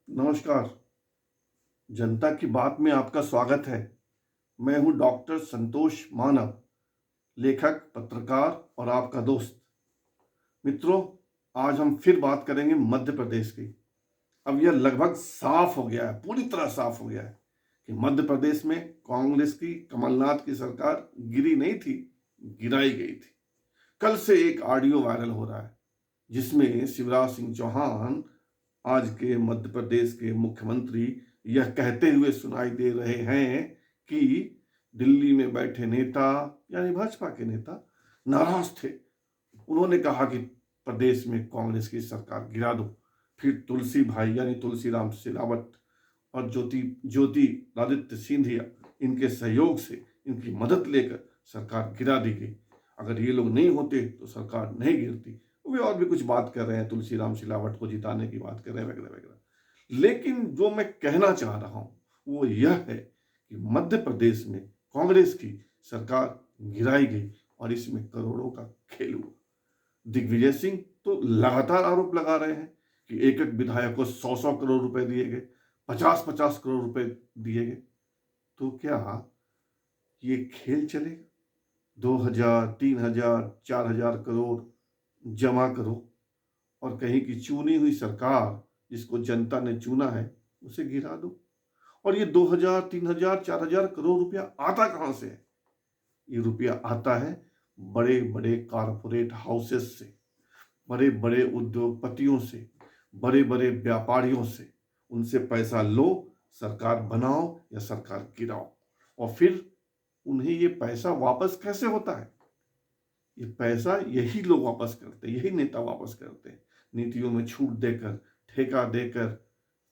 नमस्कार। जनता की बात में आपका स्वागत है। मैं हूं डॉक्टर संतोष मानव, लेखक, पत्रकार और आपका दोस्त। मित्रों, आज हम फिर बात करेंगे मध्य प्रदेश की। अब यह लगभग साफ हो गया है, पूरी तरह साफ हो गया है कि मध्य प्रदेश में कांग्रेस की, कमलनाथ की सरकार गिरी नहीं थी, गिराई गई थी। कल से एक ऑडियो वायरल हो रहा है जिसमें शिवराज सिंह चौहान, आज के मध्य प्रदेश के मुख्यमंत्री, यह कहते हुए सुनाई दे रहे हैं कि दिल्ली में बैठे नेता, यानी भाजपा के नेता, नाराज थे। उन्होंने कहा कि प्रदेश में कांग्रेस की सरकार गिरा दो। फिर तुलसी भाई यानी तुलसीराम सिलावट और ज्योतिरादित्य सिंधिया, इनके सहयोग से, इनकी मदद लेकर सरकार गिरा दी गई। अगर ये लोग नहीं होते तो सरकार नहीं गिरती। वे और भी कुछ बात कर रहे हैं, तुलसीराम सिलावट को जिताने की बात कर रहे हैं, वगैरह वगैरह। लेकिन जो मैं कहना चाह रहा हूं वो यह है कि मध्य प्रदेश में कांग्रेस की सरकार गिराई गई और इसमें करोड़ों का खेल हुआ। दिग्विजय सिंह तो लगातार आरोप लगा रहे हैं कि एक एक विधायक को 100-100 करोड़ रुपए दिए गए, 50-50 करोड़ रुपए दिए गए। तो क्या ये खेल चलेगा? 2,000, 3,000, 4,000 करोड़ जमा करो और कहीं की चुनी हुई सरकार, जिसको जनता ने चुना है, उसे गिरा दो। और ये 2,000, 3,000, 4,000 करोड़ रुपया आता कहां से है? ये रुपया आता है बड़े बड़े कारपोरेट हाउसेस से, बड़े बड़े उद्योगपतियों से, बड़े बड़े व्यापारियों से। उनसे पैसा लो, सरकार बनाओ या सरकार गिराओ। और फिर उन्हें ये पैसा वापस कैसे होता है? ये पैसा यही लोग वापस करते हैं, यही नेता वापस करते हैं। नीतियों में छूट देकर, ठेका देकर,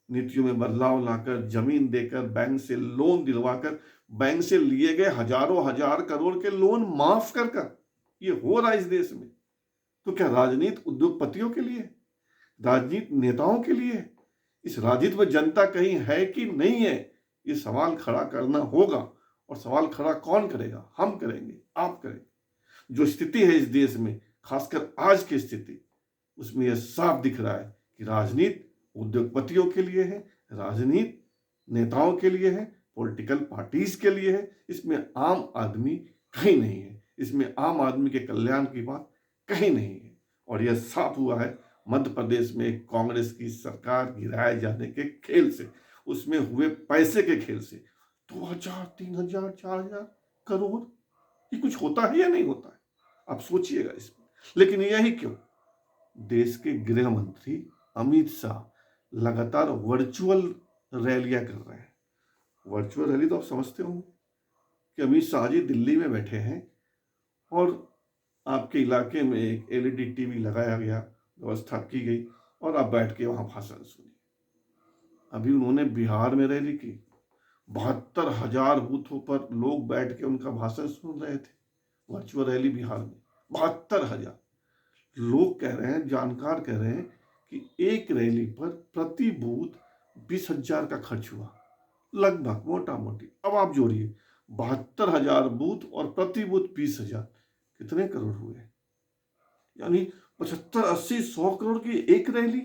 नीतियों में बदलाव लाकर, जमीन देकर, बैंक से लोन दिलवाकर, बैंक से लिए गए हजारों हजार करोड़ के लोन माफ कर ये हो रहा है इस देश में। तो क्या राजनीति उद्योगपतियों के लिए, राजनीति नेताओं के लिए? इस राजनीति में जनता कहीं है कि नहीं है? ये सवाल खड़ा करना होगा। और सवाल खड़ा कौन करेगा? हम करेंगे, आप करेंगे। जो स्थिति है इस देश में, खासकर आज की स्थिति, उसमें यह साफ दिख रहा है कि राजनीति उद्योगपतियों के लिए है, राजनीति नेताओं के लिए है, पॉलिटिकल पार्टीज के लिए है। इसमें आम आदमी कहीं नहीं है। इसमें आम आदमी के कल्याण की बात कहीं नहीं है। और यह साफ हुआ है मध्य प्रदेश में कांग्रेस की सरकार गिराए जाने के खेल से, उसमें हुए पैसे के खेल से। 2,000, 3,000, 4,000 करोड़, ये कुछ होता है या नहीं होता है? आप सोचिएगा इसमें। लेकिन यही क्यों? देश के गृह मंत्री अमित शाह लगातार वर्चुअल रैलियां कर रहे हैं। वर्चुअल रैली तो आप समझते होंगे कि अमित शाह जी दिल्ली में बैठे हैं और आपके इलाके में एक एलईडी टीवी लगाया गया, व्यवस्था की गई और आप बैठ के वहां भाषण सुनिए। अभी उन्होंने बिहार में रैली की, 72,000 बूथों पर लोग बैठ के उनका भाषण सुन रहे थे। वर्चुअल रैली बिहार में 72,000 लोग कह रहे हैं, जानकार कह रहे हैं कि एक रैली पर प्रति बूथ 20,000 का खर्च हुआ, लगभग, मोटा मोटी। अब आप जोड़िए, 72,000 बूथ और प्रति बूथ 20,000, कितने करोड़ हुए? यानी 75, 80, 100 करोड़ की एक रैली।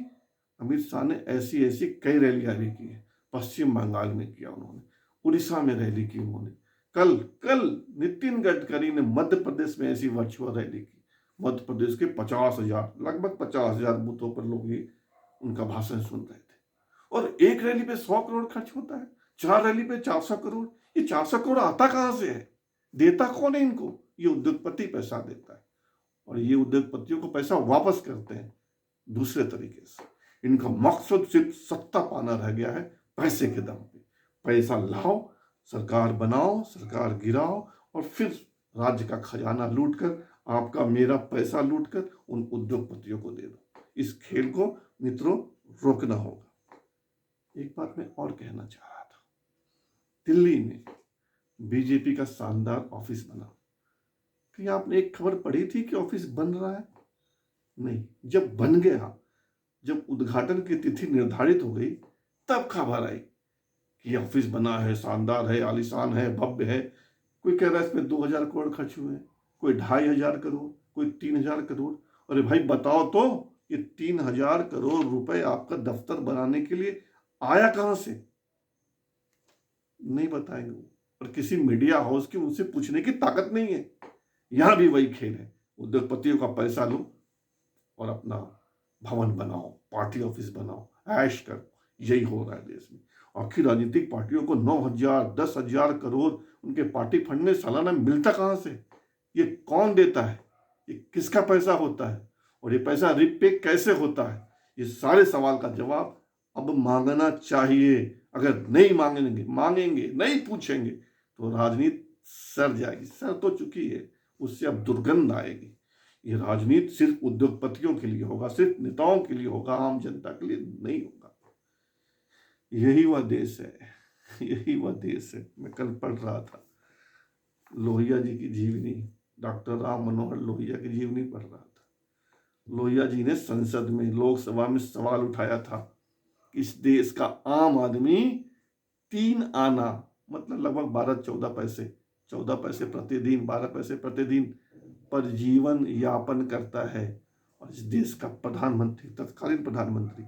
अमित शाह ने ऐसी ऐसी कई रैलियां भी की है। पश्चिम बंगाल में किया उन्होंने, उड़ीसा में रैली की उन्होंने। कल कल नितिन गडकरी ने मध्य प्रदेश में ऐसी वर्चुअल रैली की। मध्य प्रदेश के 50,000, लगभग 50,000 बूथों पर लोग ही उनका भाषण सुन रहे थे। और एक रैली पे 100 करोड़ खर्च होता है, 4 रैली पे 400 करोड़। ये 400 करोड़ आता कहां से है? देता कौन है इनको? ये उद्योगपति पैसा देता है और ये उद्योगपतियों को पैसा वापस करते हैं दूसरे तरीके से। इनका मकसद सिर्फ सत्ता पाना रह गया है, पैसे के दम पे। पैसा लाओ, सरकार बनाओ, सरकार गिराओ और फिर राज्य का खजाना लूटकर, आपका मेरा पैसा लूटकर उन उद्योगपतियों को दे दो। इस खेल को मित्रों रोकना होगा। एक बात मैं और कहना चाह रहा था। दिल्ली में बीजेपी का शानदार ऑफिस बना। क्या आपने एक खबर पढ़ी थी कि ऑफिस बन रहा है? नहीं, जब बन गया, जब उद्घाटन की तिथि निर्धारित हो गई, तब खबर आई कि ऑफिस बना है, शानदार है, आलीशान है, भव्य है। कोई कह रहा है इसमें 2,000 करोड़ खर्च हुए हैं, कोई 2,500 करोड़, कोई 3,000 करोड़। अरे भाई बताओ तो, ये 3,000 करोड़ रुपए आपका दफ्तर बनाने के लिए आया कहां से नहीं बताएंगे वो, और किसी मीडिया हाउस की उनसे पूछने की ताकत नहीं है। यहां भी वही खेल है, उद्योगपतियों का पैसा लो और अपना भवन बनाओ, पार्टी ऑफिस बनाओ, ऐश करो। यही हो रहा है देश में। आखिर राजनीतिक पार्टियों को 9,000 10,000 करोड़ उनके पार्टी फंड में सालाना मिलता कहां से? ये कौन देता है? ये किसका पैसा होता है? और ये पैसा रिपे कैसे होता है? ये सारे सवाल का जवाब अब मांगना चाहिए। अगर नहीं मांगेंगे नहीं पूछेंगे तो राजनीति सर जाएगी, सर तो चुकी है, उससे अब दुर्गंध आएगी। ये राजनीति सिर्फ उद्योगपतियों के लिए होगा, सिर्फ नेताओं के लिए होगा, आम जनता के लिए नहीं होगा। यही वह देश है, यही वह देश है। मैं कल पढ़ रहा था लोहिया जी की जीवनी, डॉक्टर राम मनोहर लोहिया की जीवनी पढ़ रहा था। लोहिया जी ने संसद में, लोकसभा में सवाल उठाया था कि इस देश का आम आदमी 3 आना मतलब लगभग 12-14 पैसे, 14 पैसे प्रतिदिन, 12 पैसे प्रतिदिन पर जीवन यापन करता है। और इस देश का प्रधानमंत्री, तत्कालीन प्रधानमंत्री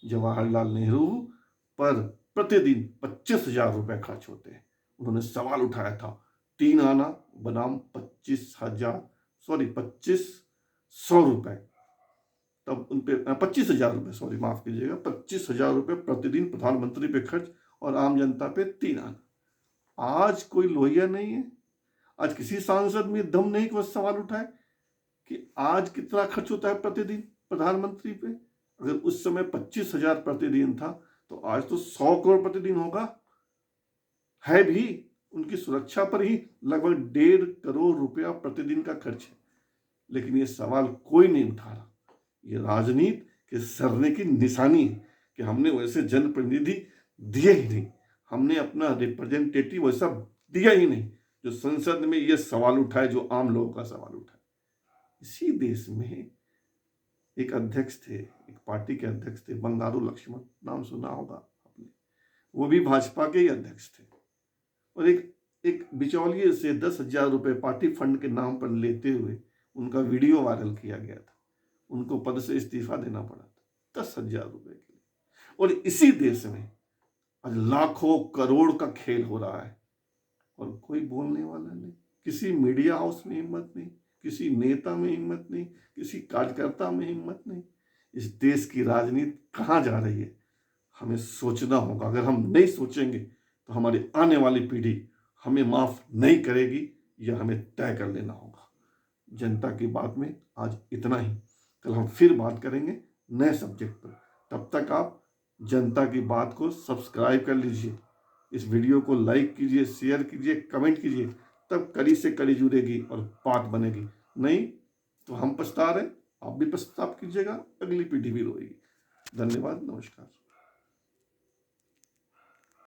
जवाहरलाल नेहरू पर प्रतिदिन 25,000 रुपए खर्च होते हैं। उन्होंने सवाल उठाया था 3 आना बनाम 25,100 रुपए, तब उन पे 25,000 रुपए, सॉरी माफ कीजिएगा, 25,000 रुपए प्रतिदिन प्रधानमंत्री पे खर्च और आम जनता पे 3 आना। आज कोई लोहिया नहीं है, आज किसी सांसद में दम नहीं कि वह सवाल उठाए कि आज कितना खर्च होता है प्रतिदिन प्रधानमंत्री पे। अगर उस समय 25,000 प्रतिदिन था तो आज तो 100 करोड़ प्रतिदिन होगा। है भी, उनकी सुरक्षा पर ही लगभग 1.5 करोड़ रुपया प्रतिदिन का खर्च है। लेकिन ये सवाल कोई नहीं उठा रहा। ये राजनीति के सरने की निशानी है कि हमने वैसे जनप्रतिनिधि दिए ही नहीं, हमने अपना रिप्रेजेंटेटिव वैसा दिया ही नहीं जो संसद में ये सवाल उठाए, जो आम लोगों का सवाल उठाए। इसी देश में एक अध्यक्ष थे, एक पार्टी के अध्यक्ष थे, बंगारू लक्ष्मण, नाम सुना होगा आपने। वो भी भाजपा के ही अध्यक्ष थे और एक बिचौलिए से 10,000 रुपए पार्टी फंड के नाम पर लेते हुए उनका वीडियो वायरल किया गया था। उनको पद से इस्तीफा देना पड़ा था 10,000 रुपए के लिए। और इसी देश में आज लाखों करोड़ का खेल हो रहा है और कोई बोलने वाला नहीं। किसी मीडिया हाउस में हिम्मत नहीं, किसी नेता में हिम्मत नहीं, किसी कार्यकर्ता में हिम्मत नहीं। इस देश की राजनीति कहाँ जा रही है, हमें सोचना होगा। अगर हम नहीं सोचेंगे तो हमारी आने वाली पीढ़ी हमें माफ नहीं करेगी, यह हमें तय कर लेना होगा। जनता की बात में आज इतना ही। कल हम फिर बात करेंगे नए सब्जेक्ट पर। तब तक आप जनता की बात को सब्सक्राइब कर लीजिए, इस वीडियो को लाइक कीजिए, शेयर कीजिए, कमेंट कीजिए, तब कड़ी से कड़ी जुड़ेगी और बात बनेगी। नहीं तो हम पछता रहे, आप भी पछताव कीजिएगा, अगली पीढ़ी भी रोएगी। धन्यवाद, नमस्कार।